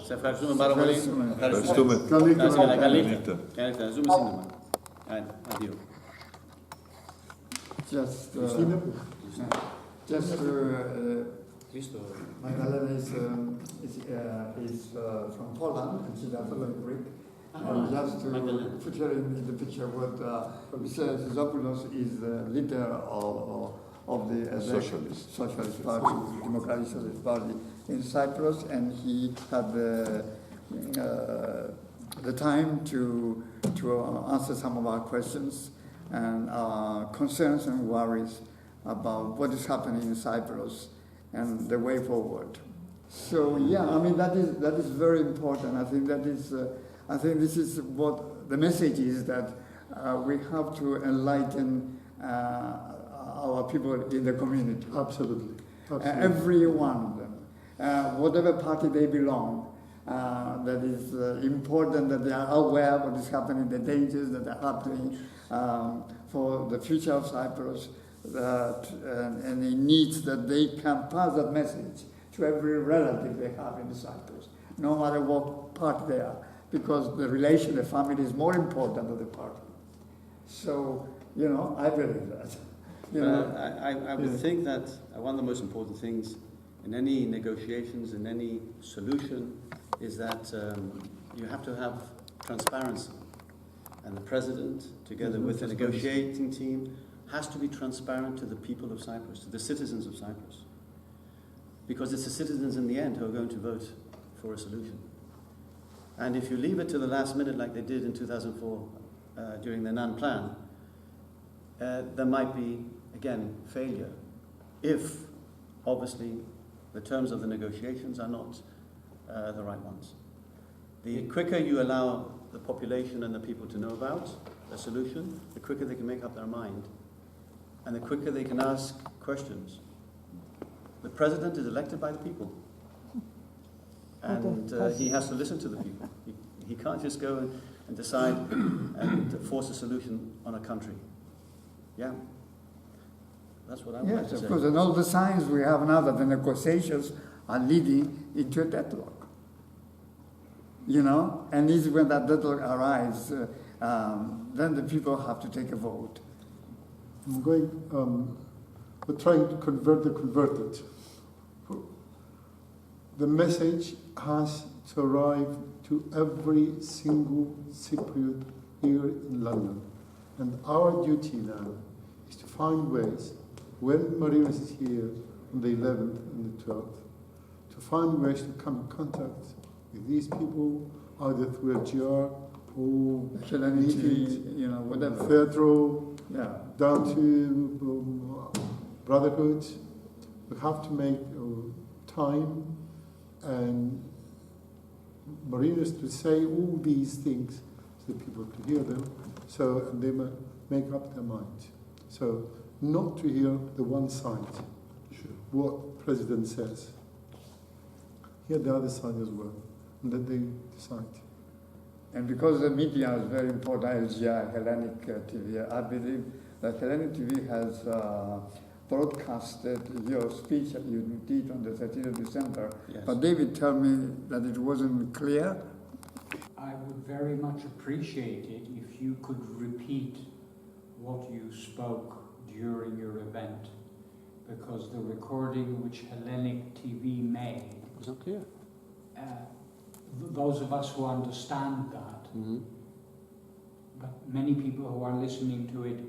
Σε ευχαριστούμε πάρα πολύ. Ευχαριστούμε. Καλή νύχτα. Ζούμε σύντομα. Αντίο. Magdalena is from Poland, and she's absolutely Greek. And just to put her in the picture, what Mr Sizopoulos is the leader of the Socialist Party, Democratic Socialist Party in Cyprus, and he had the time to answer some of our questions and our concerns and worries about what is happening in Cyprus and the way forward. So yeah, I mean that is very important. I think this is what the message is, that we have to enlighten our people in the community. Absolutely. Every one of them, whatever party they belong, that is important that they are aware of what is happening, the dangers that are happening for the future of Cyprus, and the needs that they can pass that message to every relative they have in Cyprus, no matter what party they are, because the relation, the family is more important than the party. So, I believe that. I would think that one of the most important things in any negotiations, in any solution, is that you have to have transparency. And the president, together with the negotiating team, has to be transparent to the people of Cyprus, to the citizens of Cyprus. Because it's the citizens in the end who are going to vote for a solution. And if you leave it to the last minute like they did in 2004 during the Nan plan, there might be, again, failure if, obviously, the terms of the negotiations are not the right ones. The quicker you allow the population and the people to know about a solution, the quicker they can make up their mind, and the quicker they can ask questions. The president is elected by the people, and he has to listen to the people. He can't just go and decide and force a solution on a country. Yeah. That's what I would like to say. Yes, of course, and all the signs we have now that the negotiations are leading into a deadlock. And this is when that deadlock arrives, then the people have to take a vote. We're trying to convert the converted. The message has to arrive to every single Cypriot here in London. And our duty now is to find ways, when Marinos is here on the 11th and the 12th, to find ways to come in contact with these people, either through a GR or whatever. Theatro, down to Brotherhood. We have to make time and Marinos to say all these things so that people to hear them, so and they make up their mind. So not to hear the one side, what President says. Hear the other side as well, and then they decide. And because the media is very important, LGI, Hellenic TV, I believe that Hellenic TV has broadcasted your speech that you did on the 13th of December. Yes. But David told me that it wasn't clear. I would very much appreciate it if you could repeat what you spoke during your event, because the recording which Hellenic TV made It's not clear. Those of us who understand that, but many people who are listening to it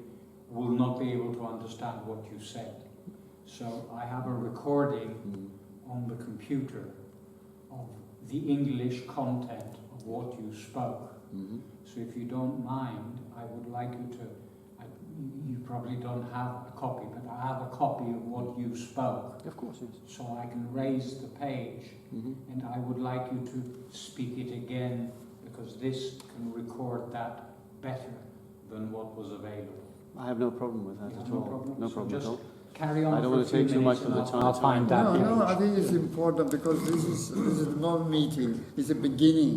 will not be able to understand what you said. So I have a recording on the computer of the English content of what you spoke. So if you don't mind, I would like you to, you probably don't have a copy, but I have a copy of what you spoke. Of course, yes. So I can raise the page, and I would like you to speak it again, because this can record that better than what was available. I have no problem with that at all. No problem at all. Carry on. I don't want to take too much of the time. I'll find that. No, I think it's important because this is not a meeting. It's a beginning.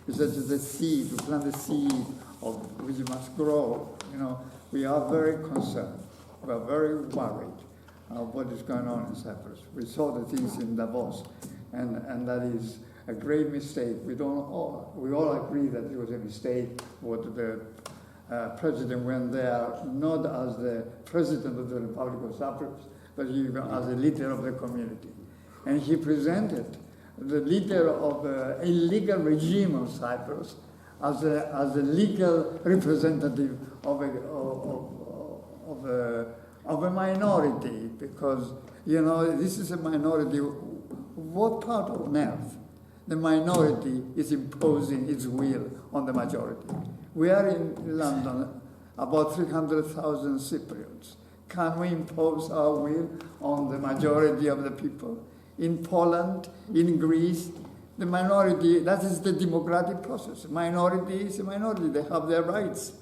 It's just a seed. We plant the seed of which must grow. We are very concerned. We are very worried what is going on in Cyprus. We saw the things in Davos, and that is a great mistake. We all agree that it was a mistake what the president went there, not as the president of the Republic of Cyprus, but even as a leader of the community. And he presented the leader of a illegal regime of Cyprus as a legal representative of a minority, because, you know, this is a minority. What part of earth the minority is imposing its will on the majority? We are in London, about 300,000 Cypriots. Can we impose our will on the majority of the people? In Poland, in Greece, the minority, that is the democratic process. Minority is a minority, they have their rights.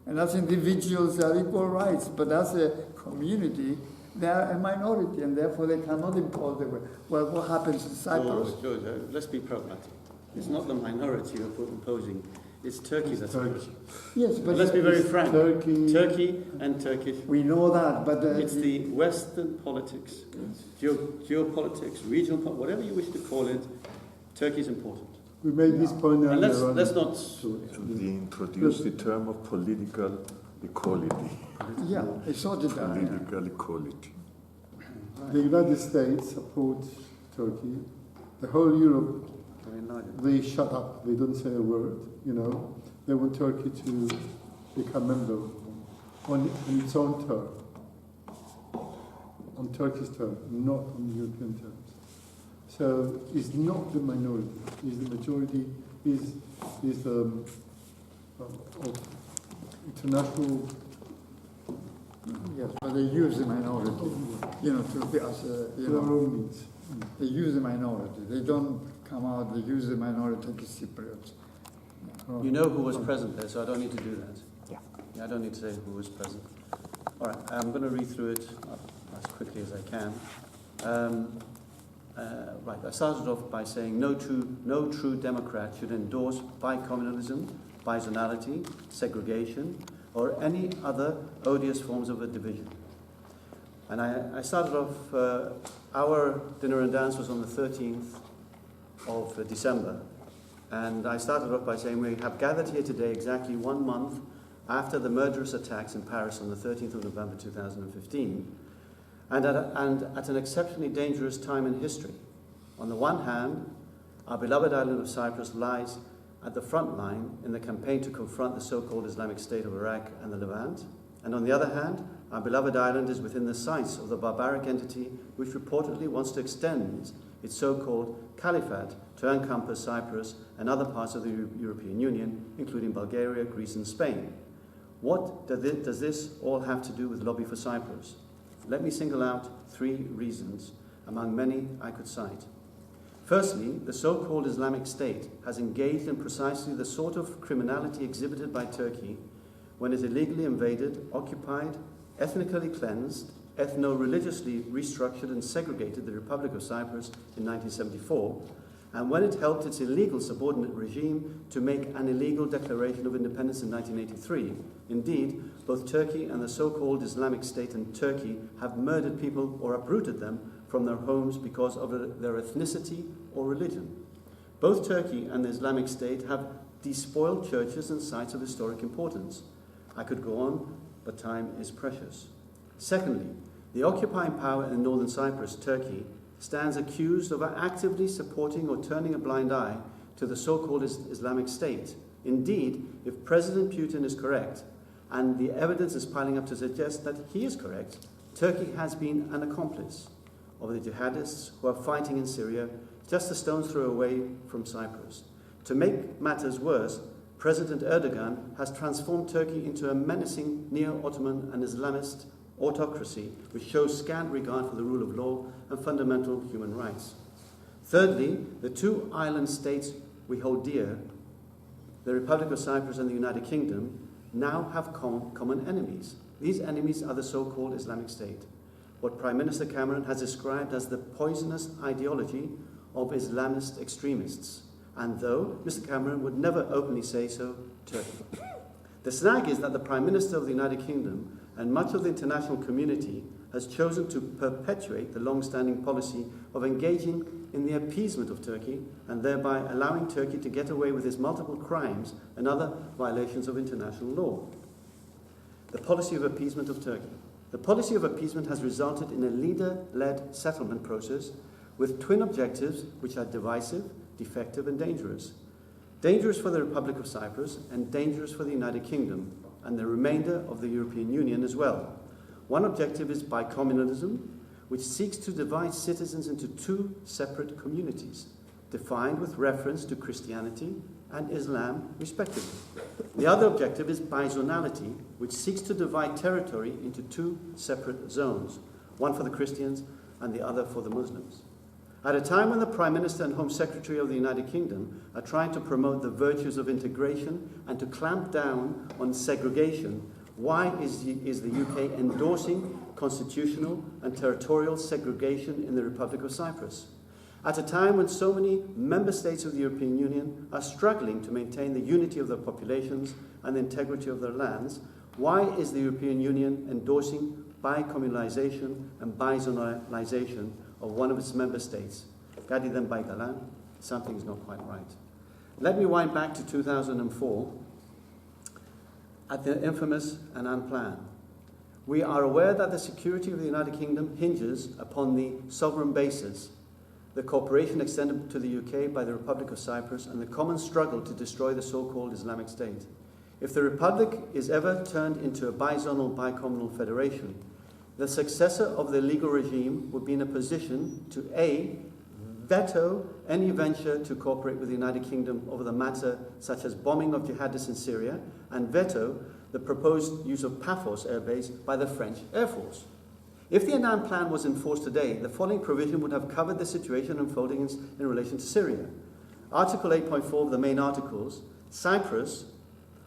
And as individuals, they are equal rights, but as a community, they are a minority, and therefore they cannot impose their will. Well, what happens in Cyprus? George, let's be pragmatic. It's not the minority who are imposing, it's Turkey that's imposing. Yes, but let's be very frank. Turkey and Turkish. We know that, but it's the Western politics, geopolitics, regional, whatever you wish to call it. Turkey is important. We made this point earlier. And let's not. They introduced the term of political equality. Yeah, they sorted that. Political equality. The United States supports Turkey. The whole Europe, they shut up. They don't say a word. You know, they want Turkey to become member on its own term, on Turkey's term, not on European terms. So it's not the minority; it's the majority. Is of international. Yes, but they use the minority, you know, to be as a, you know, they use the minority. They don't come out, they use the minority to Cypriots. You know who was present there, so I don't need to do that. Yeah, I don't need to say who was present. All right, I'm going to read through it as quickly as I can. Right, I started off by saying no true Democrat should endorse bicommunalism, bizonality, segregation, or any other odious forms of a division. And I started off, our dinner and dance was on the 13th of December. And I started off by saying we have gathered here today exactly 1 month after the murderous attacks in Paris on the 13th of November 2015, and at an exceptionally dangerous time in history. On the one hand, our beloved island of Cyprus lies at the front line in the campaign to confront the so-called Islamic State of Iraq and the Levant. And on the other hand, our beloved island is within the sights of the barbaric entity which reportedly wants to extend its so-called caliphate to encompass Cyprus and other parts of the European Union, including Bulgaria, Greece and Spain. What does this all have to do with Lobby for Cyprus? Let me single out 3 reasons, among many I could cite. Firstly, the so-called Islamic State has engaged in precisely the sort of criminality exhibited by Turkey when it illegally invaded, occupied, ethnically cleansed, ethno-religiously restructured and segregated the Republic of Cyprus in 1974, and when it helped its illegal subordinate regime to make an illegal declaration of independence in 1983. Indeed, both Turkey and the so-called Islamic State and Turkey have murdered people or uprooted them from their homes because of their ethnicity or religion. Both Turkey and the Islamic State have despoiled churches and sites of historic importance. I could go on, but time is precious. Secondly, the occupying power in northern Cyprus, Turkey, stands accused of actively supporting or turning a blind eye to the so-called Islamic State. Indeed, if President Putin is correct, and the evidence is piling up to suggest that he is correct, Turkey has been an accomplice of the jihadists who are fighting in Syria just a stone's throw away from Cyprus. To make matters worse, President Erdogan has transformed Turkey into a menacing neo-Ottoman and Islamist autocracy which shows scant regard for the rule of law and fundamental human rights. Thirdly, the 2 island states we hold dear, the Republic of Cyprus and the United Kingdom, now have common enemies. These enemies are the so-called Islamic State, what Prime Minister Cameron has described as the poisonous ideology of Islamist extremists, and though Mr Cameron would never openly say so, Turkey. The snag is that the Prime Minister of the United Kingdom and much of the international community has chosen to perpetuate the long-standing policy of engaging in the appeasement of Turkey and thereby allowing Turkey to get away with its multiple crimes and other violations of international law. The policy of appeasement of Turkey. The policy of appeasement has resulted in a leader-led settlement process with twin objectives which are divisive, defective and dangerous. Dangerous for the Republic of Cyprus and dangerous for the United Kingdom and the remainder of the European Union as well. One objective is bicommunalism, which seeks to divide citizens into two separate communities, defined with reference to Christianity and Islam, respectively. The other objective is bizonality, which seeks to divide territory into two separate zones, one for the Christians and the other for the Muslims. At a time when the Prime Minister and Home Secretary of the United Kingdom are trying to promote the virtues of integration and to clamp down on segregation, why is the UK endorsing constitutional and territorial segregation in the Republic of Cyprus? At a time when so many member states of the European Union are struggling to maintain the unity of their populations and the integrity of their lands, why is the European Union endorsing bicommunalization and bizonalization of one of its member states? Gadi then by Galan, something is not quite right. Let me wind back to 2004 at the infamous Annan Plan. We are aware that the security of the United Kingdom hinges upon the sovereign basis, the cooperation extended to the UK by the Republic of Cyprus, and the common struggle to destroy the so-called Islamic State. If the Republic is ever turned into a bizonal, bicommunal federation, the successor of the legal regime would be in a position to A, veto any venture to cooperate with the United Kingdom over the matter such as bombing of jihadists in Syria, and veto the proposed use of Paphos Air Base by the French Air Force. If the Annan Plan was enforced today, the following provision would have covered the situation unfolding in relation to Syria. Article 8.4 of the main articles, Cyprus,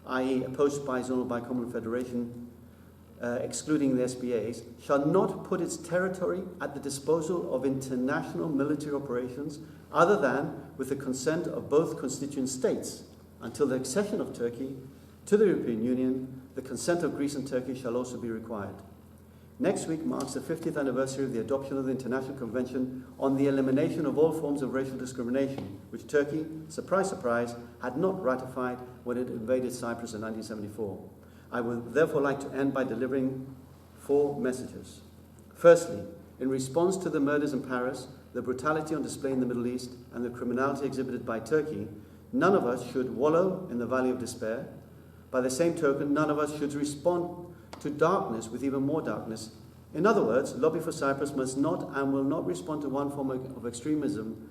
i.e. a post-bizonal bicommunal federation, excluding the SBAs, shall not put its territory at the disposal of international military operations other than with the consent of both constituent states. Until the accession of Turkey to the European Union, the consent of Greece and Turkey shall also be required. Next week marks the 50th anniversary of the adoption of the International Convention on the Elimination of All Forms of Racial Discrimination, which Turkey, surprise, surprise, had not ratified when it invaded Cyprus in 1974. I would therefore like to end by delivering 4 messages. Firstly, in response to the murders in Paris, the brutality on display in the Middle East, and the criminality exhibited by Turkey, none of us should wallow in the valley of despair. By the same token, none of us should respond to darkness with even more darkness. In other words, Lobby for Cyprus must not and will not respond to one form of extremism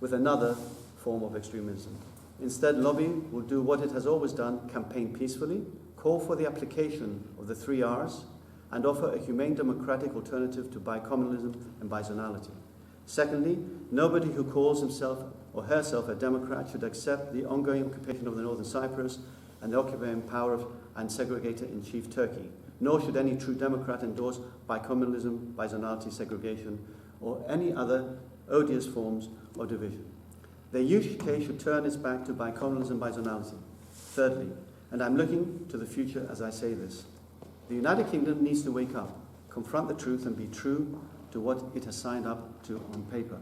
with another form of extremism. Instead, Lobby will do what it has always done, campaign peacefully, call for the application of the 3 R's, and offer a humane democratic alternative to bicommunalism and bizonality. Secondly, nobody who calls himself or herself a Democrat should accept the ongoing occupation of the northern Cyprus and the occupying power of and segregator-in-chief Turkey. Nor should any true Democrat endorse bicommunalism, bizonality, segregation, or any other odious forms of division. The UK should turn its back to bicommunalism, bizonality. Thirdly, and I'm looking to the future as I say this, the United Kingdom needs to wake up, confront the truth, and be true to what it has signed up to on paper.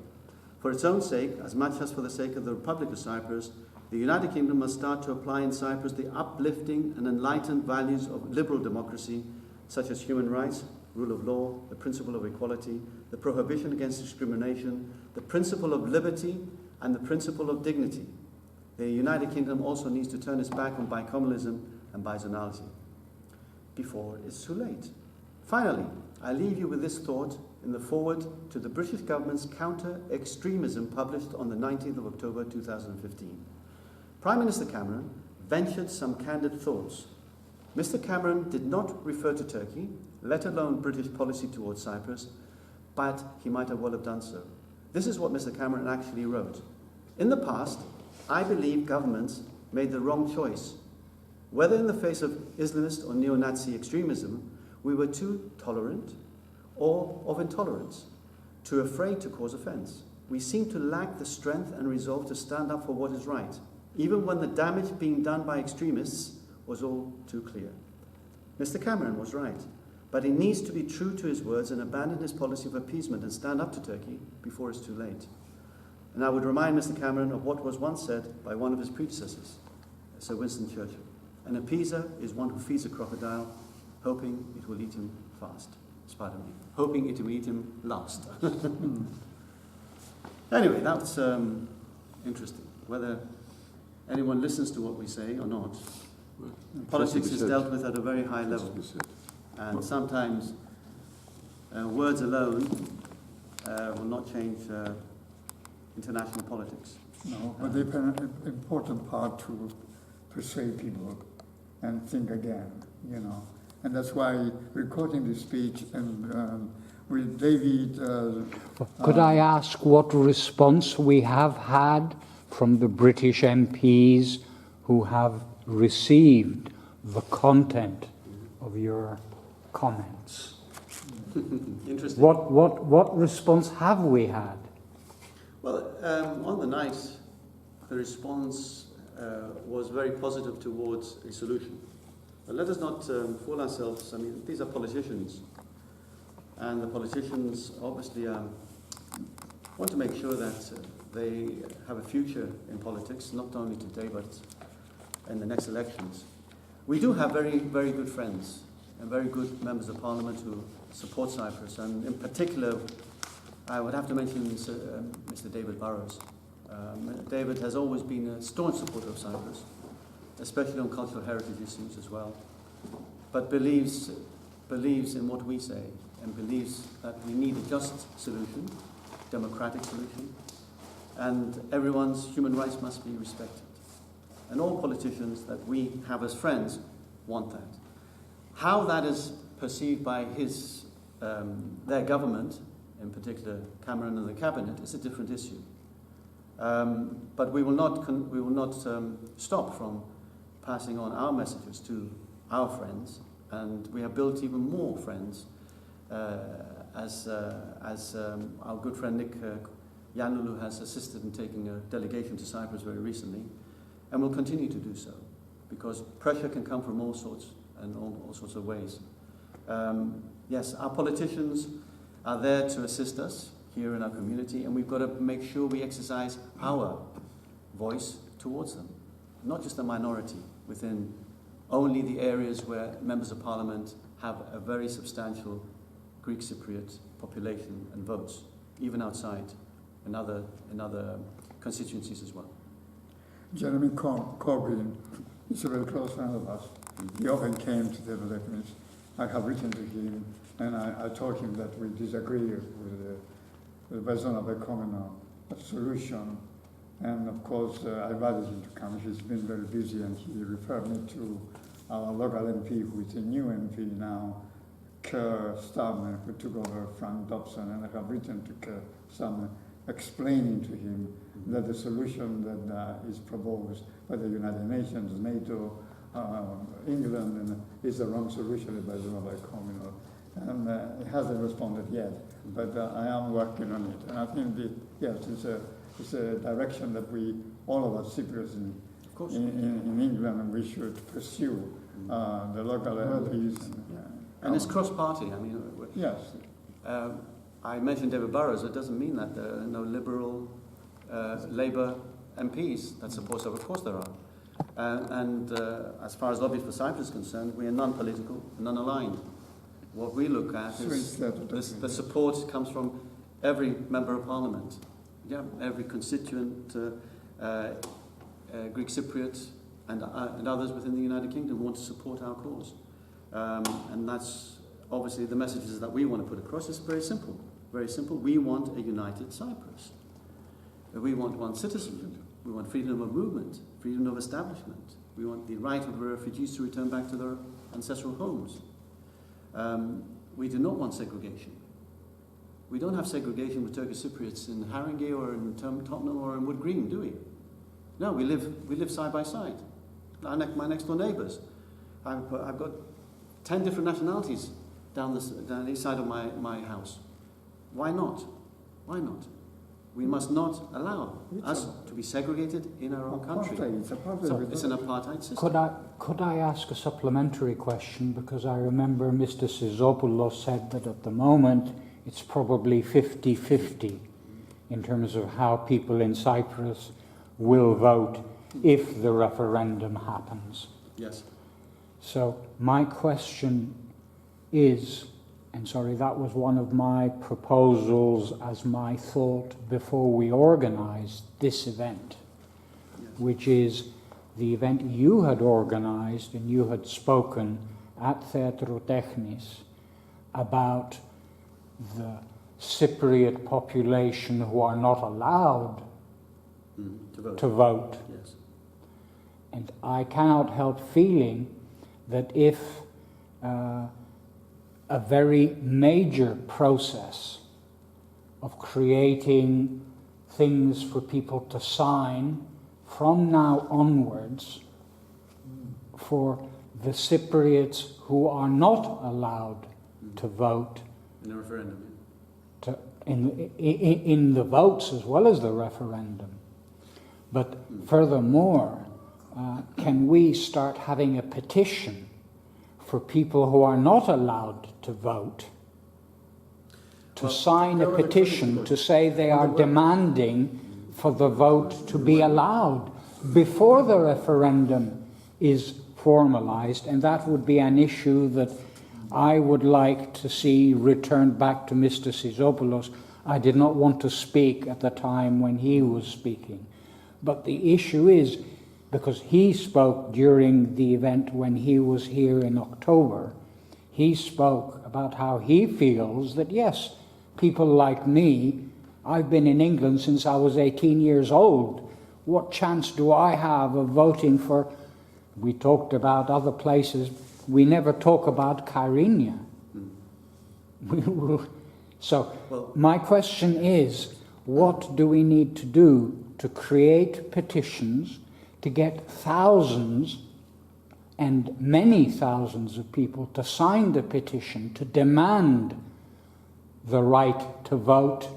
For its own sake, as much as for the sake of the Republic of Cyprus, the United Kingdom must start to apply in Cyprus the uplifting and enlightened values of liberal democracy, such as human rights, rule of law, the principle of equality, the prohibition against discrimination, the principle of liberty, and the principle of dignity. The United Kingdom also needs to turn its back on bicommunalism and bizonality before it's too late. Finally, I leave you with this thought in the foreword to the British government's counter-extremism published on the 19th of October 2015. Prime Minister Cameron ventured some candid thoughts. Mr. Cameron did not refer to Turkey, let alone British policy towards Cyprus, but he might well have done so. This is what Mr. Cameron actually wrote. In the past, I believe governments made the wrong choice. Whether in the face of Islamist or neo-Nazi extremism, we were too tolerant or of intolerance, too afraid to cause offence. We seem to lack the strength and resolve to stand up for what is right, even when the damage being done by extremists was all too clear. Mr. Cameron was right, but he needs to be true to his words and abandon his policy of appeasement and stand up to Turkey before it's too late. And I would remind Mr. Cameron of what was once said by one of his predecessors, Sir Winston Churchill. An appeaser is one who feeds a crocodile, hoping it will eat him fast. Pardon me. Hoping it will eat him last. Anyway, that's interesting. Whether anyone listens to what we say or not, politics is dealt with at a very high level. And sometimes words alone will not change international politics. No, but they're an important part to persuade people and think again, you know. And that's why recording this speech and with David... Could I ask what response we have had from the British MPs who have received the content of your comments? Interesting. What response have we had? Well, on the night, the response was very positive towards a solution. But let us not fool ourselves. I mean, these are politicians. And the politicians obviously want to make sure that they have a future in politics, not only today, but in the next elections. We do have very, very good friends and very good members of parliament who support Cyprus. And in particular, I would have to mention Mr. David Burrows. David has always been a staunch supporter of Cyprus, especially on cultural heritage issues as well, but believes in what we say and believes that we need a just solution, democratic solution, and everyone's human rights must be respected. And all politicians that we have as friends want that. How that is perceived by their government, in particular Cameron and the cabinet, is a different issue. But we will not stop from passing on our messages to our friends, and we have built even more friends as our good friend Nick Yanulu has assisted in taking a delegation to Cyprus very recently, and will continue to do so, because pressure can come from all sorts and all sorts of ways. Yes, our politicians are there to assist us here in our community, and we've got to make sure we exercise our voice towards them, not just a minority within only the areas where members of parliament have a very substantial Greek Cypriot population and votes, even outside in other constituencies as well. Jeremy Corbyn is a very close friend of us. He often came to Theatro Technis. I have written to him, and I told him that we disagree with the version of a common solution. And of course, I invited him to come. He's been very busy, and he referred me to our local MP, who is a new MP now, Keir Starmer, who took over from Dobson. And I have written to Keir Starmer explaining to him that the solution that is proposed by the United Nations, NATO, England, is the wrong solution, the version of a communal. And he hasn't responded yet, but I am working on it. And I think that, yes, it's a direction that all of us Cypriots in England, and we should pursue the local MPs. And it's cross-party. I mean, yes. I mentioned David Burrows. It doesn't mean that there are no Liberal, Labour MPs that support us. Of course there are. And as far as Lobby for Cyprus is concerned, we are non-political, non-aligned. What we look at is the support comes from every member of parliament, every constituent Greek Cypriot and others within the United Kingdom want to support our cause. And that's obviously the messages that we want to put across. It's very simple, very simple. We want a united Cyprus. We want one citizenship. We want freedom of movement, freedom of establishment. We want the right of refugees to return back to their ancestral homes. We do not want segregation. We don't have segregation with Turkish Cypriots in Haringey or in Tottenham or in Wood Green, do we? No, we live side by side. My next door neighbours. I've got 10 different nationalities down the east side of my house. Why not? Why not? We must not allow us to be segregated in our own country. It's an apartheid system. Could I ask a supplementary question? Because I remember Mr Sizopoulos said that at the moment it's probably 50-50 in terms of how people in Cyprus will vote if the referendum happens. Yes. So my question is, and sorry, that was one of my proposals as my thought before we organized this event, which is the event you had organized and you had spoken at Theatro Technis about the Cypriot population who are not allowed to vote. Yes. And I cannot help feeling that if a very major process of creating things for people to sign from now onwards for the Cypriots who are not allowed to vote In a referendum. in the votes as well as the referendum. But furthermore, can we start having a petition for people who are not allowed to vote to sign a petition to say they are demanding for the vote to be allowed before the referendum is formalized? And that would be an issue that I would like to see returned back to Mr Sizopoulos. I did not want to speak at the time when he was speaking. But the issue is, because he spoke during the event when he was here in October, he spoke about how he feels that, yes, people like me, I've been in England since I was 18 years old. What chance do I have of voting for? We talked about other places. We never talk about Kyrenia. So my question is, what do we need to do to create petitions to get thousands and many thousands of people to sign the petition to demand the right to vote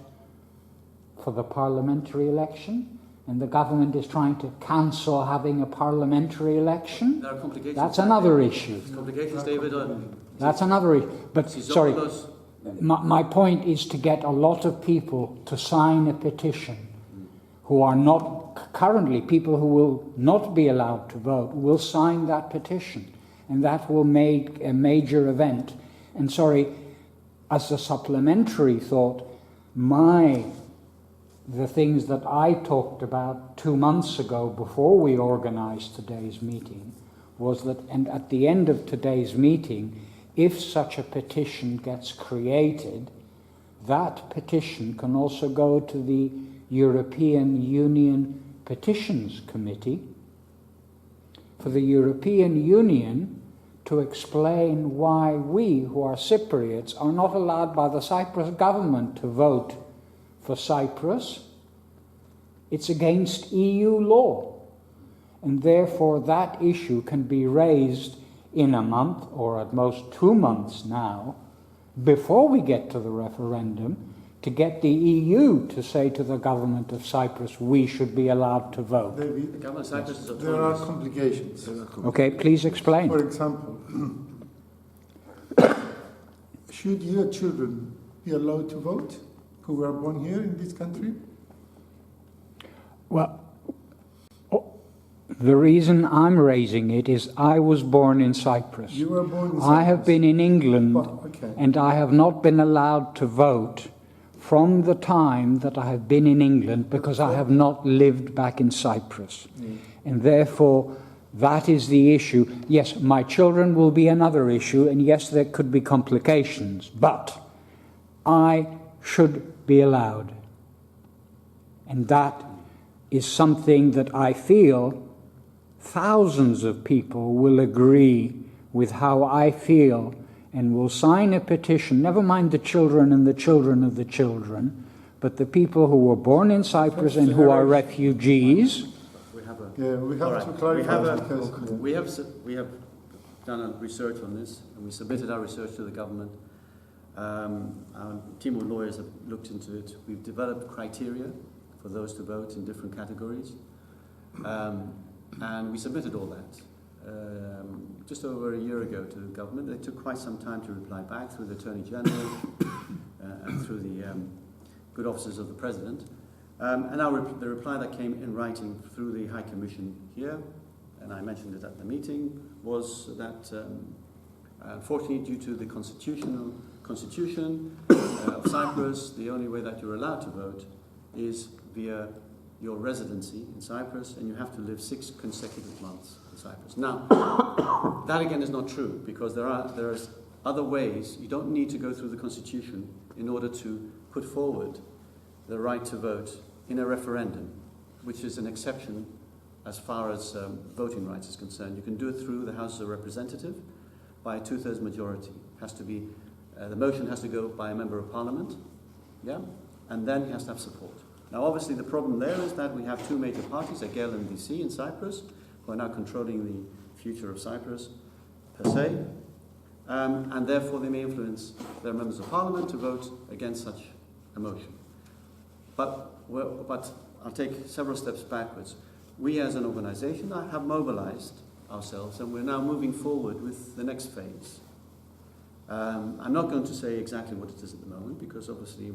for the parliamentary election? And the government is trying to cancel having a parliamentary election. There are complications. That's another issue. Complications, David. That's another issue. But sorry, my point is to get a lot of people to sign a petition who are not currently, people who will not be allowed to vote, will sign that petition. And that will make a major event. And sorry, as a supplementary thought, the things that I talked about 2 months ago before we organized today's meeting was that, and at the end of today's meeting, if such a petition gets created, that petition can also go to the European Union Petitions Committee for the European Union to explain why we, who are Cypriots, are not allowed by the Cyprus government to vote for Cyprus. It's against EU law. And therefore that issue can be raised in a month, or at most 2 months now, before we get to the referendum, to get the EU to say to the government of Cyprus, we should be allowed to vote. The government of Cyprus is There are autonomous. complications. Okay, please explain. For example, should your children be allowed to vote who were born here in this country? Well, the reason I'm raising it is I was born in Cyprus. You were born in I have Cyprus. been in England, Okay. and I have not been allowed to vote from the time that I have been in England because I have not lived back in Cyprus. And therefore, that is the issue. Yes, my children will be another issue, and yes, there could be complications, but I should be allowed. And that is something that I feel thousands of people will agree with how I feel and will sign a petition, never mind the children and the children of the children, but the people who were born in Cyprus and who are refugees. We have We have to clarify because we have done a research on this, and we submitted our research to the government. Our team of lawyers have looked into it. We've developed criteria for those to vote in different categories, and we submitted all that just over a year ago to the government. They took quite some time to reply back through the Attorney General and through the good officers of the President. And now the reply that came in writing through the High Commission here, and I mentioned it at the meeting, was that unfortunately due to the constitution of Cyprus, the only way that you're allowed to vote is via your residency in Cyprus, and you have to live 6 consecutive months in Cyprus. Now, that again is not true, because there's other ways. You don't need to go through the constitution in order to put forward the right to vote in a referendum, which is an exception as far as voting rights is concerned. You can do it through the House of Representatives by a 2/3 majority. It has to be, the motion has to go by a member of parliament, yeah, and then he has to have support. Now, obviously, the problem there is that we have 2 major parties, AGEL and DC in Cyprus, who are now controlling the future of Cyprus per se, and therefore they may influence their members of parliament to vote against such a motion. But I'll take several steps backwards. We as an organisation have mobilised ourselves, and we're now moving forward with the next phase. I'm not going to say exactly what it is at the moment, because obviously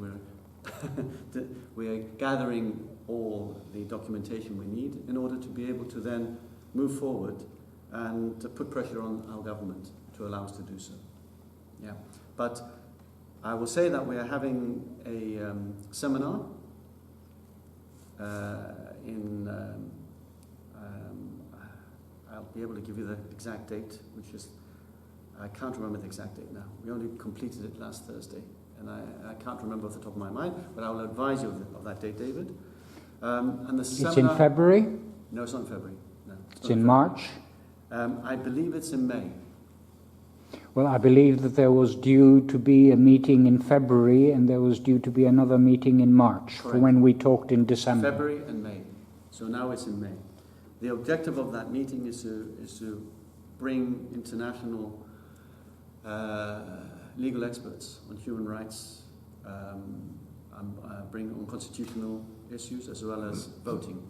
we're gathering all the documentation we need in order to be able to then move forward and to put pressure on our government to allow us to do so. Yeah, but I will say that we are having a seminar I'll be able to give you the exact date, which is, I can't remember the exact date now. We only completed it last Thursday, and I can't remember off the top of my mind, but I will advise you of that date, David. And the seminar, it's in February? No, it's not in February. No, it's in March? I believe it's in May. Well, I believe that there was due to be a meeting in February, and there was due to be another meeting in March, for when we talked in December. February and May. So now it's in May. The objective of that meeting is to bring international legal experts on human rights, bring on constitutional issues as well as voting.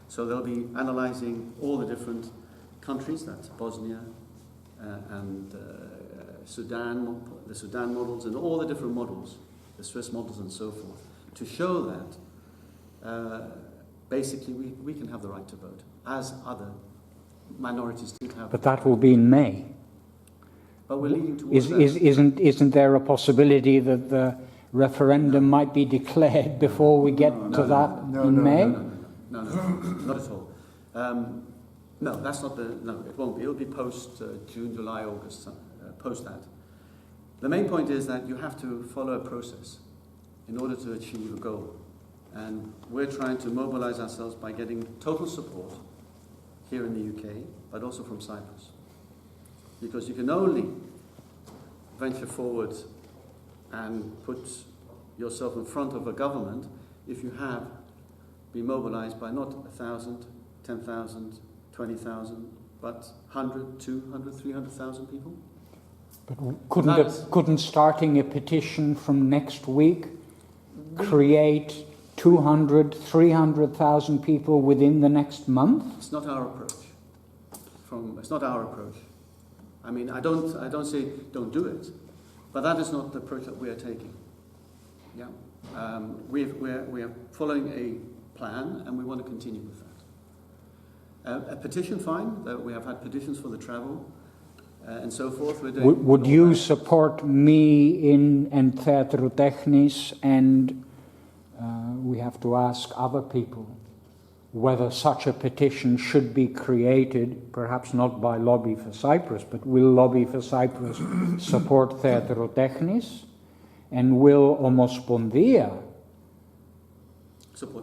So they'll be analysing all the different countries, that's Bosnia and Sudan, the Sudan models, and all the different models, the Swiss models and so forth, to show that basically we can have the right to vote, as other minorities did have. But that will be in May. But we're leading towards that. Isn't there a possibility that the referendum might be declared before we get to that in May? No, not at all. No, that's not no, it won't be. It'll be post June, July, August, post that. The main point is that you have to follow a process in order to achieve a goal. And we're trying to mobilise ourselves by getting total support here in the UK, but also from Cyprus. Because you can only venture forward and put yourself in front of a government if you have been mobilised by not 1,000, 10,000, 20,000, but 100, 200, 300,000 people. But couldn't starting a petition from next week create 200, 300,000 people within the next month? It's not our approach. It's not our approach. I mean, I don't say don't do it, but that is not the approach that we are taking. Yeah, we are following a plan, and we want to continue with that. A petition, fine. We have had petitions for the travel and so forth. We're doing. Would you support me in Theatro Technis, and we have to ask other people whether such a petition should be created, perhaps not by Lobby for Cyprus, but will Lobby for Cyprus support Theatro Technis, and will Omospondia,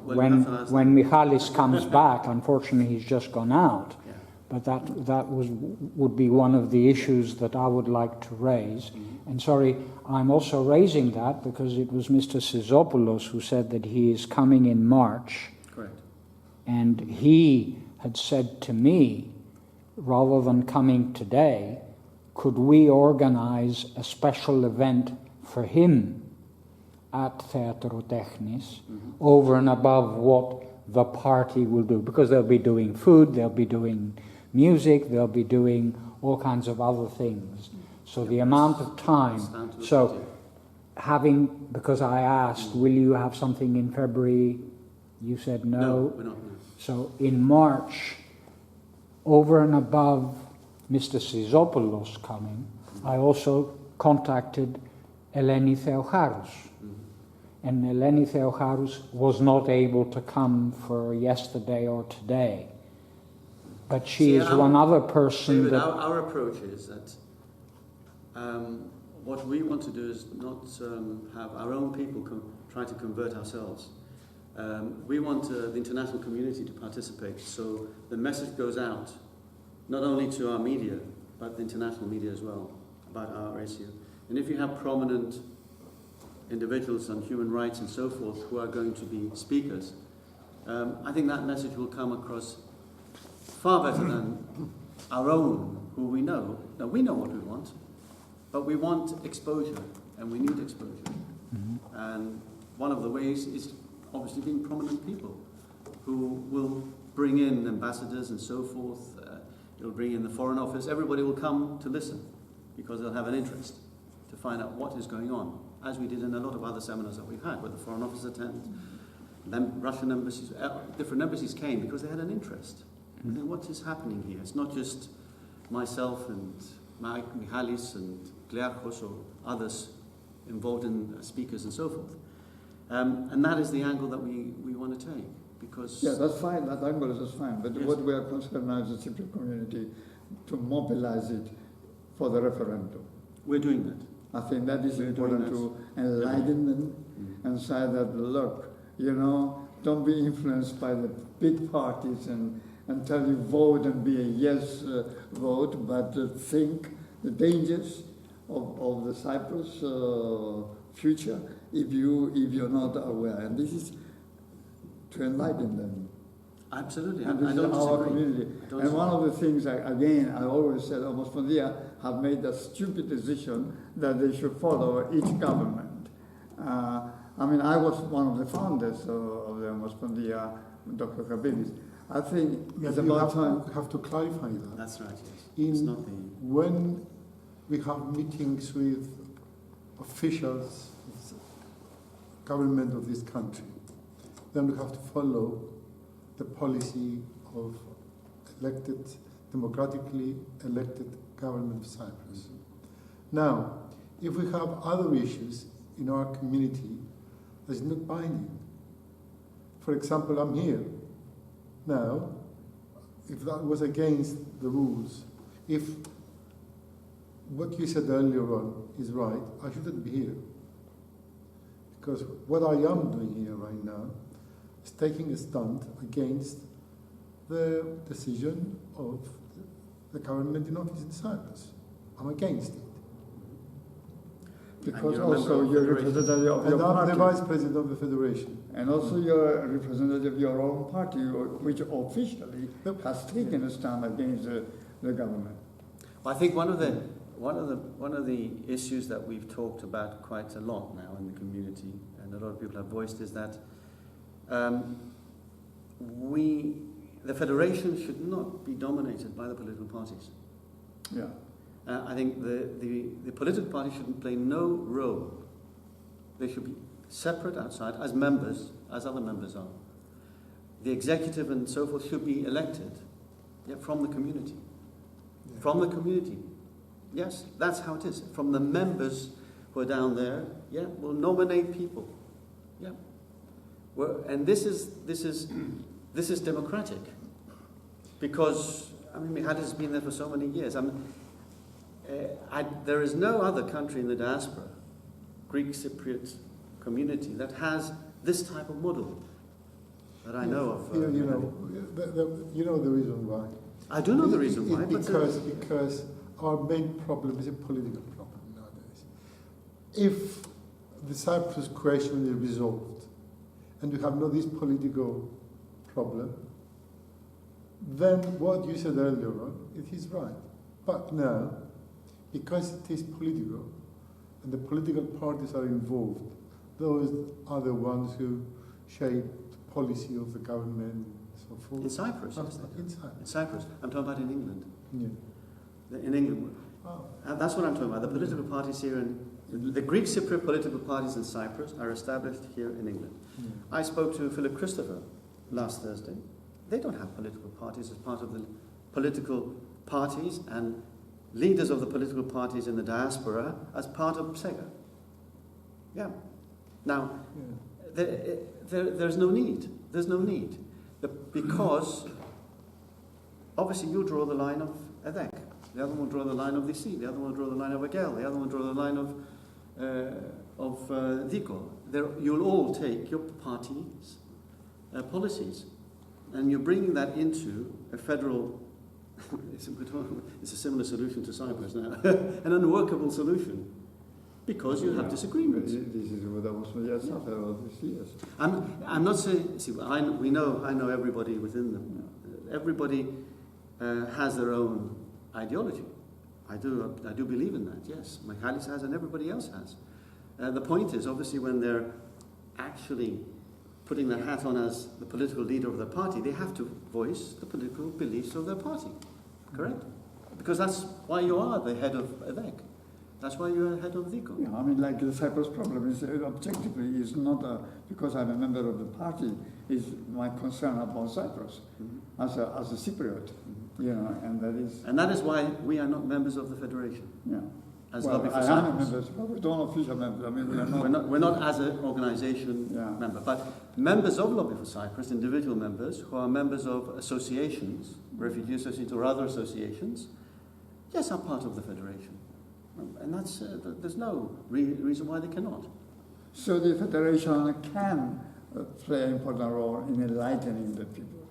when Mihalis comes back, unfortunately he's just gone out, yeah. but that would be one of the issues that I would like to raise. Mm-hmm. And sorry, I'm also raising that because it was Mr Sizopoulos who said that he is coming in March. Correct. And he had said to me, rather than coming today, could we organize a special event for him at Theatro Technis, over and above what the party will do? Because they'll be doing food, they'll be doing music, they'll be doing all kinds of other things. So the amount of time, so because I asked, will you have something in February? You said no. No, we're not. No. So in March, over and above Mr Sizopoulos coming, I also contacted Eleni Theocharous. And Eleni Theocharous was not able to come for yesterday or today. But she is one other person David, that... Our approach is that what we want to do is not have our own people try to convert ourselves. We want the international community to participate, so the message goes out, not only to our media, but the international media as well, about our issue. And if you have prominent individuals on human rights and so forth who are going to be speakers, I think that message will come across far better than our own, who we know. Now, we know what we want, but we want exposure, and we need exposure. And one of the ways is obviously being prominent people who will bring in ambassadors and so forth. It'll bring in the Foreign Office. Everybody will come to listen because they'll have an interest to find out what is going on, as we did in a lot of other seminars that we've had, where the Foreign Office attended. Then Russian embassies, different embassies came because they had an interest. And then what is happening here? It's not just myself and Mihalis and Klearchos or others involved in speakers and so forth. And that is the angle that we want to take, because... Yeah, that's fine, that angle is fine, but yes. What we are concerned now is the Cypriot community to mobilize it for the referendum. We're doing that. I think that is important to enlighten them and say that, look, you know, don't be influenced by the big parties and tell you vote and be a yes vote, but think the dangers of the Cyprus future if you're not aware. And this is to enlighten them. Absolutely. And this is our community. And one of the things, again, I always said, Omospondia have made a stupid decision that they should follow each government. I mean, I was one of the founders of the Omospondia, Dr. Kabibis. I think it's about time. You have to clarify that. That's right, yes. It's not the... When we have meetings with officials, government of this country, then we have to follow the policy of democratically elected government of Cyprus. Now, if we have other issues in our community that is not binding, for example, I'm here now, if that was against the rules, if what you said earlier on is right, I shouldn't be here. Because what I am doing here right now is taking a stand against the decision of the government in office in Cyprus. I'm against it. Because also you're a representative of your party. And I'm the vice president of the federation. And also you're a representative of your own party, which officially has taken a stand against the government. Well, I think one of the issues that we've talked about quite a lot now in the community, and a lot of people have voiced, is that the federation should not be dominated by the political parties. Yeah. I think the political parties should play no role. They should be separate outside as members, as other members are. The executive and so forth should be elected from the community. Yeah. From the community. Yes, that's how it is. From the members who are down there, will nominate people. Yeah. And this is democratic. Because, I mean, Mihalis has been there for so many years. There is no other country in the diaspora, Greek Cypriot community, that has this type of model that I know of. You know the reason why. I do know the reason why. Because our main problem is a political problem nowadays. If the Cyprus question is resolved and you have this political problem, then what you said earlier on, it is right. But now, because it is political, and the political parties are involved, those are the ones who shape the policy of the government and so forth. In Cyprus? Yes, in Cyprus. I'm talking about in England. Yeah. In England. That's what I'm talking about. The political parties here The Greek Cypriot political parties in Cyprus are established here in England. I spoke to Philip Christopher last Thursday. They don't have political parties as part of the political parties and leaders of the political parties in the diaspora as part of SEGA. Yeah. Now, there's no need. There's no need. Because, obviously, you draw the line of Edek. The other one will draw the line of DC. The other one will draw the line of Agel. The other one will draw the line of Diko. You'll all take your party's policies. And you're bringing that into a federal, it's a similar solution to Cyprus now, an unworkable solution, because you have disagreements. This is what I was just after all these years. I'm not saying, see, I know everybody within them. Everybody has their own ideology. I do believe in that, yes. Mihalis has and everybody else has. The point is, obviously, when they're actually putting their hat on as the political leader of their party, they have to voice the political beliefs of their party, correct? Because that's why you are the head of Edek. That's why you're head of Diko. Yeah, I mean, like the Cyprus problem is objectively is not because I'm a member of the party, is my concern about Cyprus as a Cypriot, you know, and that is why we are not members of the federation. Yeah. As well, Lobby for I Cyprus. am a member, but we don't official members. I mean, we're not as an organisation member, but members of Lobby for Cyprus, individual members who are members of associations, refugee associations or other associations, yes, are part of the federation, and that's there's no reason why they cannot. So the federation can play an important role in enlightening the people.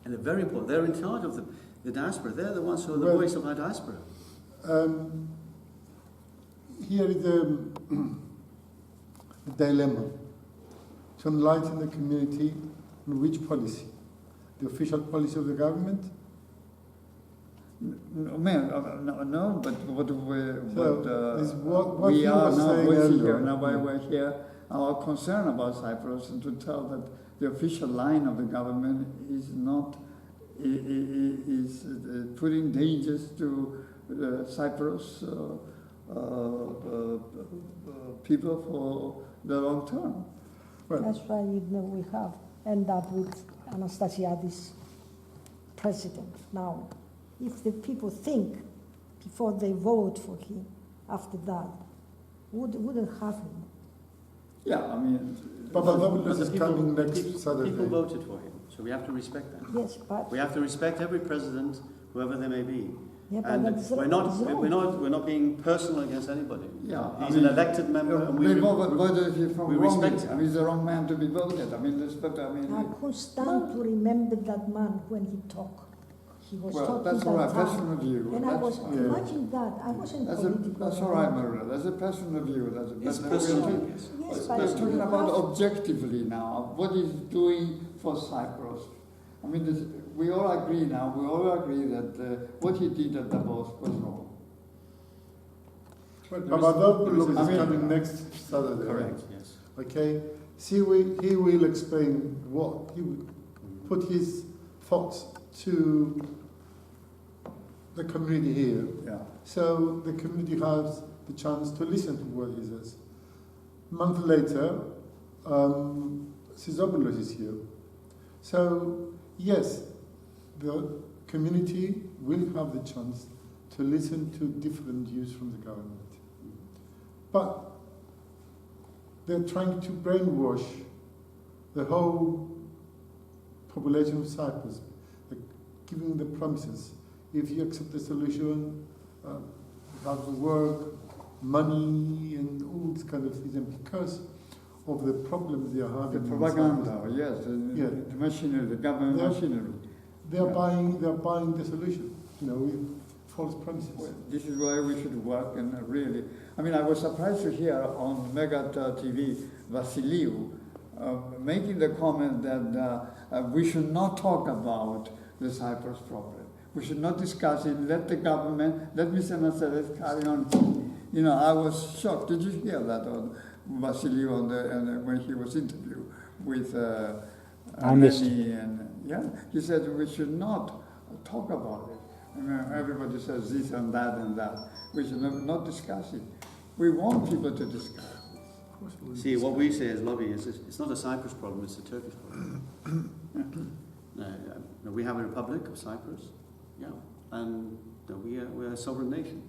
And they're very important. They're in charge of the diaspora. They're the ones who are the voice of our diaspora. Here is the dilemma to enlighten the community on which policy? The official policy of the government? No, but what we are now we're here, our concern about Cyprus, and to tell that the official line of the government is not putting dangers to Cyprus people for the long term. Well, that's why we have end up with Anastasiadis president now. If the people think before they vote for him, after that, wouldn't have him. Yeah, I mean, Papadopoulos is coming next Saturday. People voted for him, so we have to respect that. Yes, but we have to respect every president, whoever they may be. Yeah, but and we're not being personal against anybody. Yeah, he's an elected member, and we respect him. I mean, he's the wrong man to be voted. I mean, I could stand to remember that man when he talked. He was talking that's all right, personal view. And I was imagine that. I wasn't political. That's all right, Maria. That's a personal view. It's personal view. Yes, we're talking about objectively now. What he's doing for Cyprus. I mean, we all agree now. We all agree that what he did at Davos was wrong. Papadopoulos is coming next Saturday. Correct. Yes. Okay. He will explain what he will put his thoughts to the community here. Yeah. So the community has the chance to listen to what he says. A month later, Sizopoulos is here. So, yes, the community will have the chance to listen to different views from the government. But they're trying to brainwash the whole population of Cyprus, giving the promises. If you accept the solution, you have to work, money, and all these kind of things. And because of the problems they are having, the propaganda, yes, the machinery, the government machinery. They're buying the solution, with false promises. Well, this is why we should work, and really, I mean, I was surprised to hear on Megat TV Vasiliou making the comment that we should not talk about the Cyprus problem. We should not discuss it. Let the government, let Mr. Nasseres carry on. I was shocked. Did you hear that on Vasiliou when he was interviewed with Annie? And he said we should not talk about it. Everybody says this and that and that. We should not discuss it. We want people to discuss. See, what we say as lobby is it's not a Cyprus problem, it's a Turkish problem. No, we have a Republic of Cyprus, yeah, and we're a sovereign nation.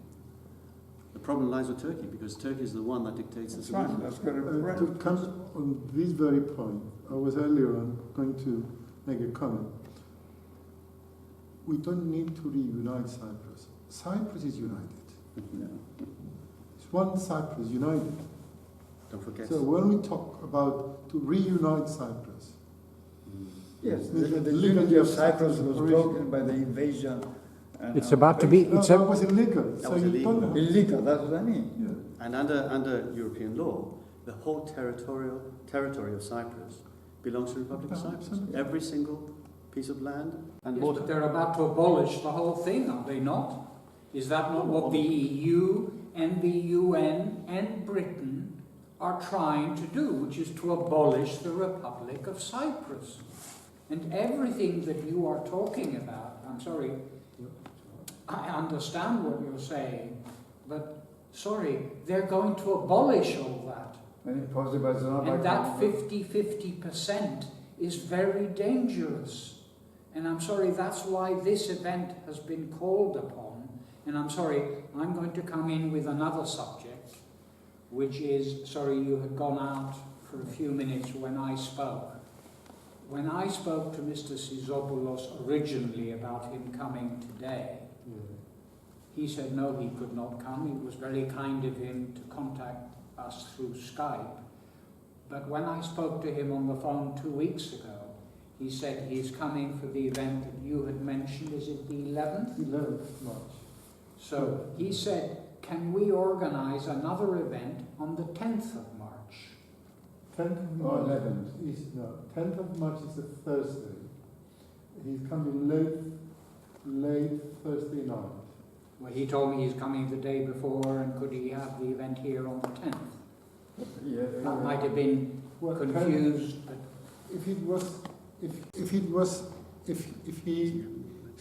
The problem lies with Turkey, because Turkey is the one that dictates the solution. That's good. To come on this very point, I was earlier on going to make a comment. We don't need to reunite Cyprus. Cyprus is united. It's one Cyprus united. Don't forget. So when we talk about to reunite Cyprus, Yes, the unity of Cyprus was broken by the invasion. And It's about to be. It's that was illegal. That So was you illegal. don't have- illegal. That's what I mean. Yeah. And under European law, the whole territory of Cyprus belongs to the Republic of Cyprus. Absolutely. Every single piece of land and Yes, water. but they're about to abolish the whole thing, are they not? Is that not what the EU and the UN and Britain are trying to do, which is to abolish the Republic of Cyprus? And everything that you are talking about, I'm sorry, I understand what you're saying, but sorry, they're going to abolish all that. And that 50-50% is very dangerous. And I'm sorry, that's why this event has been called upon. And I'm sorry, I'm going to come in with another subject, which is, sorry, you had gone out for a few minutes when I spoke. When I spoke to Mr. Sizopoulos originally about him coming today, he said no, he could not come. It was very kind of him to contact us through Skype. But when I spoke to him on the phone 2 weeks ago, he said he's coming for the event that you had mentioned. Is it the 11th? 11th March. So he said, can we organize another event on the 10th of March? 10th of March 11th is no. 10th of March is a Thursday. He's coming late Thursday night. Well, he told me he's coming the day before, and could he have the event here on the 10th? That might have been confused, but If he is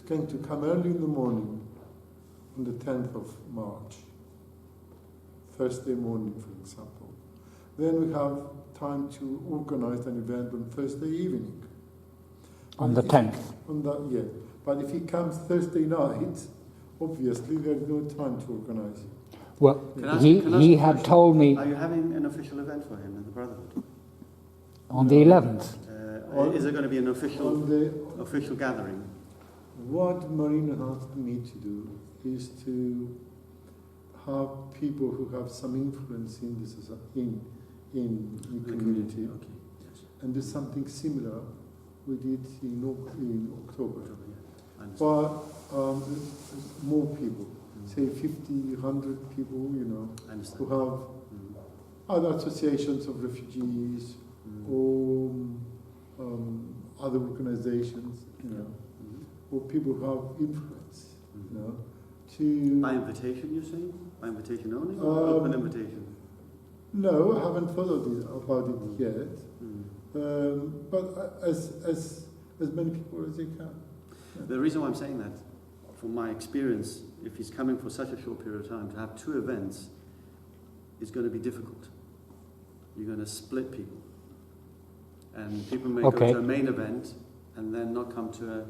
going to come early in the morning on the 10th of March, Thursday morning, for example, then we have time to organize an event on Thursday evening. on the 10th. But if he comes Thursday night, obviously there's no time to organize. Well, Can I ask he a had question? told me Are you having an official event for him in the Brotherhood? on the 11th. Is there going to be an On official gathering? What Marinos asked me to do is to have people who have some influence in the society, in the community, Okay. Yes. and do something similar. We did in October. I understand. But more people, say 50, 100 people, I understand. who have other associations of refugees or other organizations, or people who have influence, to... By invitation, you say? By invitation only? Or open invitation? No, I haven't thought about it yet. But as many people as they can. The reason why I'm saying that, from my experience, if he's coming for such a short period of time, to have two events is going to be difficult. You're going to split people. And people may go to a main event and then not come to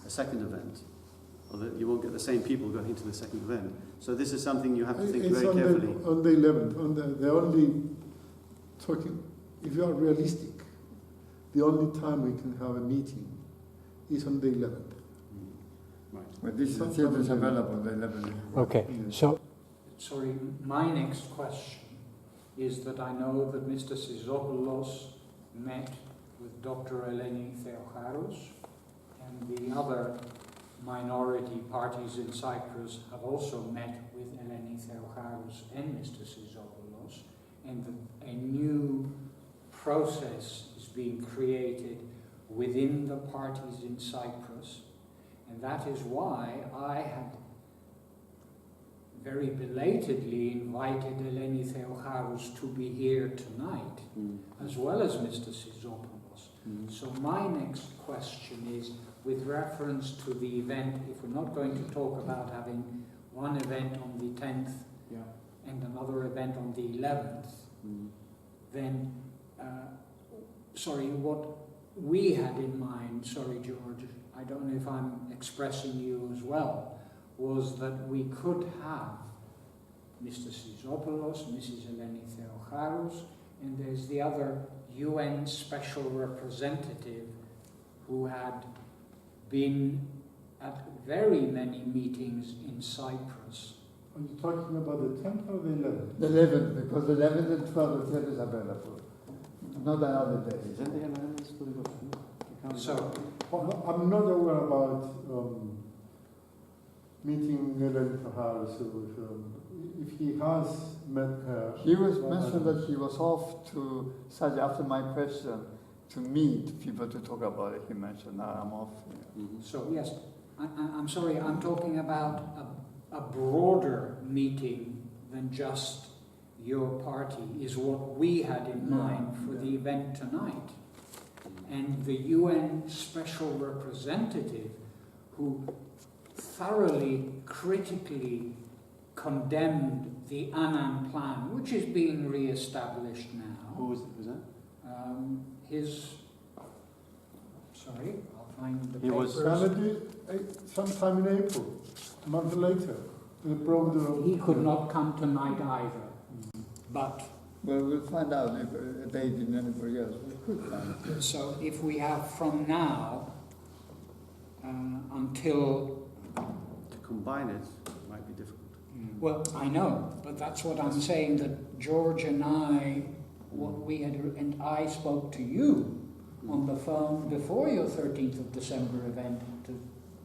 a second event. Or that you won't get the same people going to the second event. So this is something you have to think very carefully. On the 11th, they're only talking, if you are realistic, the only time we can have a meeting is on the 11th. Right. But this is available, the 11th. Okay, so sorry, my next question is that I know that Mr. Sizopoulos met with Dr. Eleni Theocharous, and the other minority parties in Cyprus have also met with Eleni Theocharous and Mr. Sizopoulos, and a new process is being created within the parties in Cyprus, and that is why I had very belatedly invited Eleni Theocharous to be here tonight, as well as Mr. Sizopoulos. So my next question is, with reference to the event, if we're not going to talk about having one event on the 10th and another event on the 11th, then, what we had in mind, sorry George, I don't know if I'm expressing you as well, was that we could have Mr Sizopoulos, Mrs Eleni Theocharous, and there's the other UN special representative who had been at very many meetings in Cyprus. Are you talking about the 10th or the 11th? The 11th, because the 11th and 12th of February is available. Not another day. So, I'm not aware about meeting Eleni Theocharous. If he has met her. He was mentioned that he was off to Saudi after my question to meet people to talk about it. He mentioned, now I'm off. So yes, I'm sorry, I'm talking about a broader meeting than just your party is what we had in mind for the event tonight. And the UN special representative who thoroughly, critically condemned the Annan plan, which is being re-established now. Who was that? I'll find the He was papers. Sometime in April, a month later. He could not come tonight either, but... Well, we'll find out if a date in anybody else. We could find it. So if we have from now until... To combine it might be difficult. Well, I know, but that's what I'm saying, that George and I, and I spoke to you on the phone before your 13th of December event to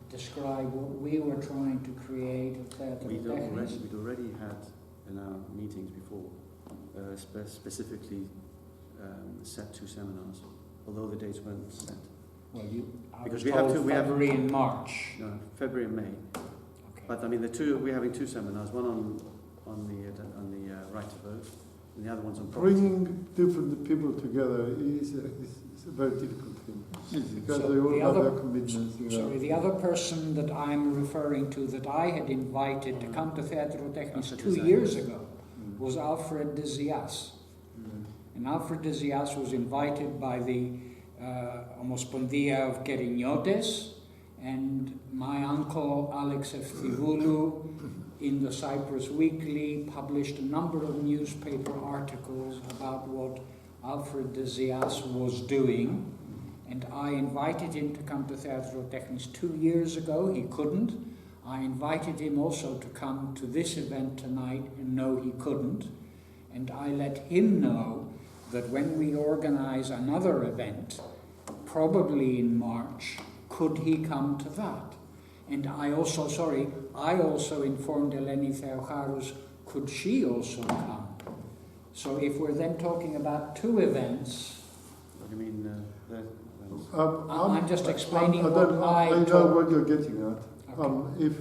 describe what we were trying to create at Theatro Technis. We'd already had in our meetings before specifically set 2 seminars, although the dates weren't set. Well, Because we have February and March. No, February and May. Okay. But I mean, we're having 2 seminars. One on the right to vote, and the other one's on property. Bringing different people together is a very difficult thing because So they all the have other- their commitments. Sorry, the other person that I'm referring to that I had invited to come to Theatro Technis 2 years ago was Alfred de Zias. And Alfred de Zias was invited by the Omospondia of Keriniotes and my uncle Alex Efthimoulou in the Cyprus Weekly published a number of newspaper articles about what Alfred de Zias was doing, and I invited him to come to Theatro Technis 2 years ago. He couldn't. I invited him also to come to this event tonight, and no, he couldn't. And I let him know that when we organize another event, probably in March, could he come to that? And I also informed Eleni Theocharous, could she also come? So if we're then talking about 2 events, What do you mean? I'm just explaining I know told. what you're getting at. Okay. If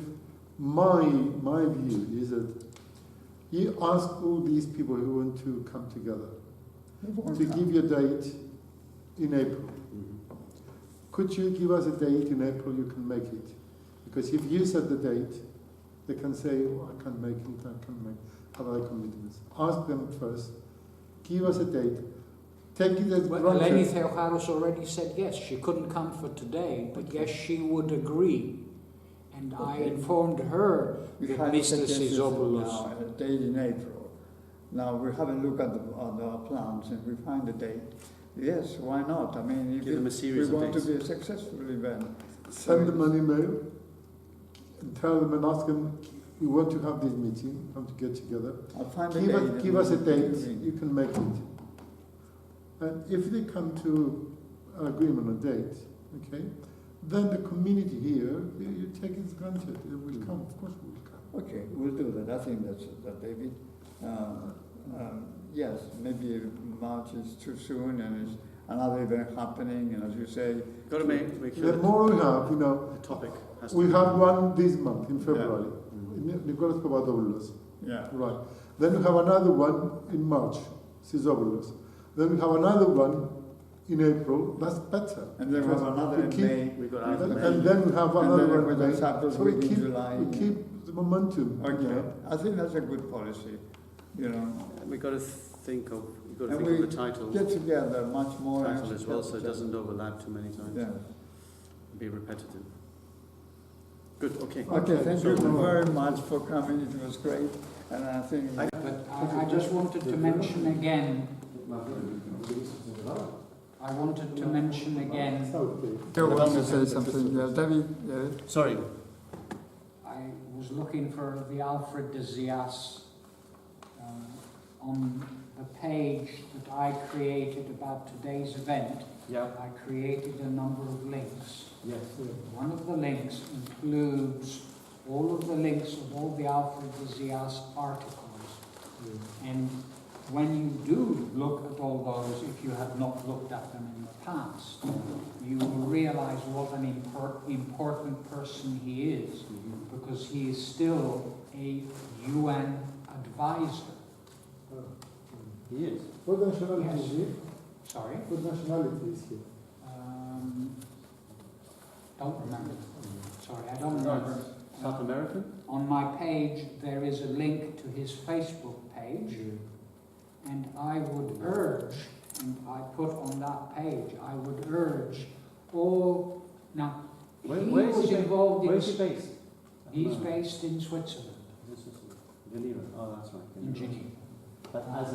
my view is that you ask all these people who want to come together to give you a date in April. Could you give us a date in April you can make it? Because if you set the date, they can say, oh, I can't make it, I can't make have other commitments. Ask them first, give us a date, take it as Well, granted. Eleni Theocharous already said yes, she couldn't come for today, but yes, she would agree. And I informed her We that had Mr suggestions Sizopoulos... now, a date in April. Now we have a look at the plans and we find a date. Yes, why not? I mean, if Give them a series we of want dates. to be a successful event. Send them an email and tell them and ask them, we want to have this meeting, want to get together. I'll find a date. Give us a date, and- you can make it. And if they come to an agreement on a date, okay, then the community here, you take it as granted, it will come, of course it will come. Okay, we'll do that. I think that's David. Yes, maybe March is too soon and it's another event happening, and as you say, Got to make sure The more we have, the topic has to we be- have one this month in February, Nicholas Papadopoulos, yeah. right. Then we have another one in March, Sizopoulos. Then we have another one in April, that's better. And then we have Because another we in keep- May. We got And, out of May. and then we have And another then one we in got Cyprus So we week in keep, July. we keep the momentum. Okay, Yeah. I think that's a good policy. you know. We got to think of And the we title. get together much more. Title as well, so it doesn't overlap too many times. Yeah. Be repetitive. Good. Okay. Okay, thank you very much for coming. It was great, and I think. But I just wanted to mention again. I wanted to mention again. You want to say something? Yeah, David. Yeah. Sorry. I was looking for the Alfred de Zias on the page that I created about today's event. Yeah. I created a number of links. Yes. One of the links includes all of the links of all the Alfred de Zias articles. And when you do look at all those, if you have not looked at them in the past, you will realize what an important person he is, because he is still a UN advisor. He is. What nationality Yes. is he? Sorry? What nationality is he? Don't remember. Sorry, I don't remember. South American? On my page, there is a link to his Facebook page, and I would urge, and I put on that page, I would urge all, now, he was involved in... Where is he based? He's based in Switzerland, Geneva. Oh, that's right. in Geneva. But as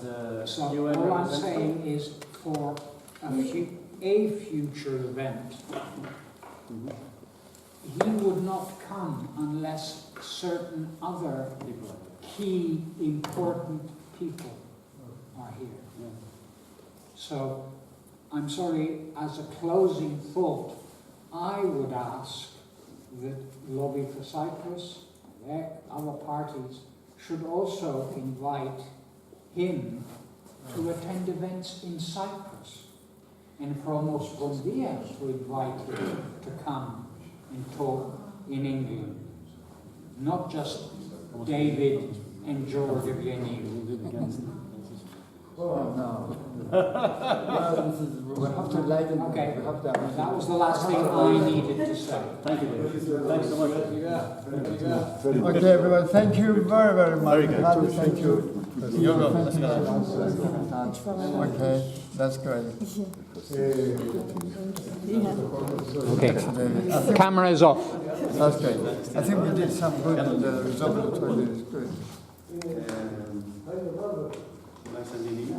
a So UN all I'm representative? saying is for a future event, he would not come unless certain other key important people are here. Yeah. So I'm sorry, as a closing thought, I would ask that Lobby for Cyprus, other parties, should also invite him to attend events in Cyprus, and Promos Bondia to invite him to come and talk in England, not just David and George of Eugeniou. Oh, no. Well, we have to lighten it. Okay, We have to that was the last thing I needed to say. Thank you, David. Thanks so much. Okay, everyone, thank you very, very much. Very good. Thank you. You're welcome. Let's go. Okay, that's great. Okay. Camera is off. That's great. I think we did some good in the result of the toilet is good. Nice and easy.